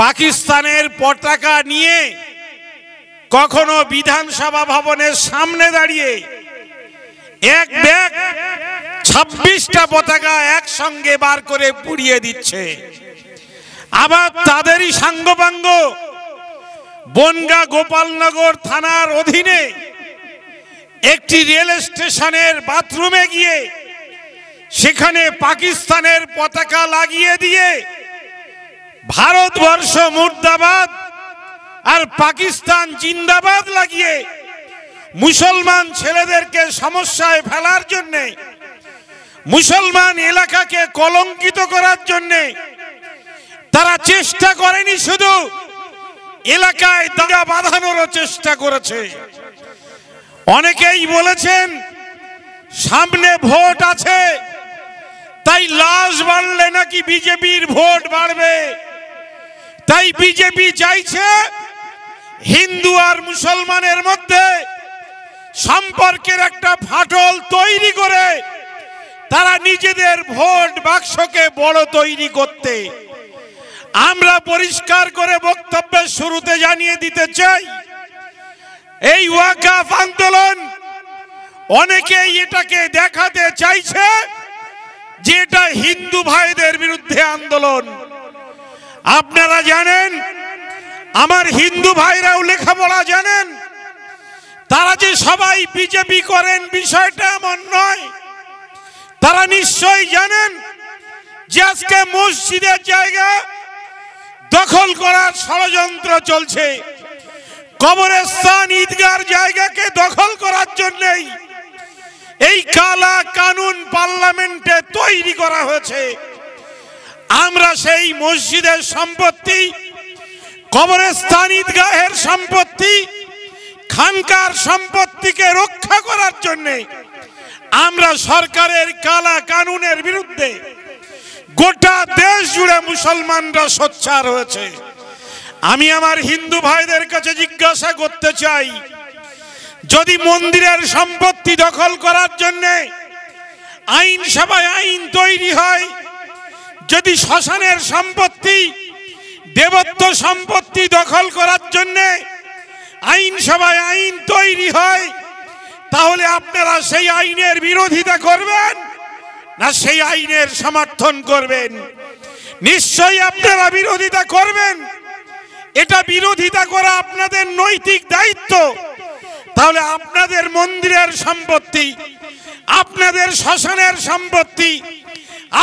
পাকিস্তানের পতাকা নিয়ে কখনো বিধানসভা ভবনের সামনে দাঁড়িয়ে এক ব্যাগ 26টা পতাকা একসঙ্গে বার করে পুড়িয়ে দিচ্ছে। আবার তাদেরই সাঙ্গপাঙ্গ বনগাঁ গোপালনগর থানার অধীনে একটি রেল স্টেশনের বাথরুমে গিয়ে সেখানে পাকিস্তানের পতাকা লাগিয়ে দিয়ে ভারতবর্ষ মুর্দাবাদ আর পাকিস্তান জিন্দাবাদ লাগিয়ে মুসলমান ছেলেদেরকে সমস্যায় ফেলার জন্য, মুসলমান এলাকাকে কলঙ্কিত করার জন্য তারা চেষ্টা করেনি, শুধু এলাকায় দাঙ্গা বাঁধানোরও চেষ্টা করেছে। অনেকেই বলেছেন সামনে ভোট আছে, তাই লাশ বাড়লে নাকি বিজেপির ভোট বাড়বে, তাই বিজেপি চাইছে হিন্দু আর মুসলমানের মধ্যে সম্পর্কের একটা ফাটল তৈরি করে তারা নিজেদের ভোট বাক্সকে বড় তৈরি করতে। আমরা পরিষ্কার করে বক্তব্যের শুরুতে জানিয়ে দিতে চাই, এই ওয়াকফ আন্দোলন অনেকেই এটাকে দেখাতে চাইছে যে এটা হিন্দু ভাইদের বিরুদ্ধে আন্দোলন। আপনারা জানেন, আমার হিন্দু ভাইরাও লেখাপড়া জানেন, তারা যে সবাই বিজেপি করেন বিষয়টা এমন নয়। তারা নিশ্চয়ই জানেন যে আজকে মসজিদের জায়গা দখল করার ষড়যন্ত্র চলছে, কবরস্থান ঈদগার জায়গাকে দখল করার জন্যই এই কালা কানুন পার্লামেন্টে তৈরি করা হয়েছে। আমরা সেই মসজিদের সম্পত্তি, কবরস্থান ঈদগাহের সম্পত্তি, খানকার সম্পত্তিকে রক্ষা করার জন্য আমরা সরকারের কালা কানুনের বিরুদ্ধে গোটা দেশ জুড়ে মুসলমানরা সোচ্চার হয়েছে। আমি আমার হিন্দু ভাইদের কাছে জিজ্ঞাসা করতে চাই, যদি মন্দিরের সম্পত্তি দখল করার জন্য আইনসভায় আইন তৈরি হয়, যদি শ্মশানের সম্পত্তি, দেবত্ব সম্পত্তি দখল করার জন্য আইনসভায় আইন তৈরি হয়, তাহলে আপনারা সেই আইনের বিরোধিতা করবেন না সেই আইনের সমর্থন করবেন? নিশ্চয়ই আপনারা বিরোধিতা করবেন। এটা বিরোধিতা করা আপনাদের নৈতিক দায়িত্ব। তাহলে আপনাদের মন্দিরের সম্পত্তি, আপনাদের শ্মশানের সম্পত্তি,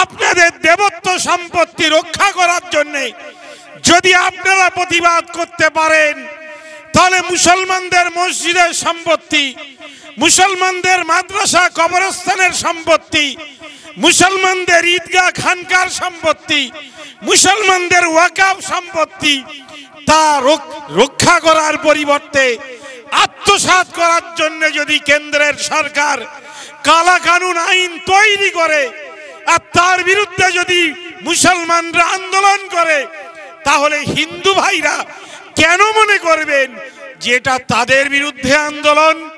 আপনাদের দেবত্ব সম্পত্তি রক্ষা করার জন্য যদি আপনারা প্রতিবাদ করতে পারেন, তাহলে মুসলমানদের মসজিদের সম্পত্তি, মুসলমানদের মাদ্রাসা কবরস্থানের সম্পত্তি, মুসলমানদের ঈদগাহ খানকার সম্পত্তি, মুসলমানদের ওয়াকফ সম্পত্তি তা রক্ষা করার পরিবর্তে আত্মসাৎ করার জন্য যদি কেন্দ্রের সরকার কালা কানুন আইন তৈরি করে আর তার বিরুদ্ধে যদি মুসলমানরা আন্দোলন করে, তাহলে হিন্দু ভাইরা কেন মনে করবেন যে এটা তাদের বিরুদ্ধে আন্দোলন?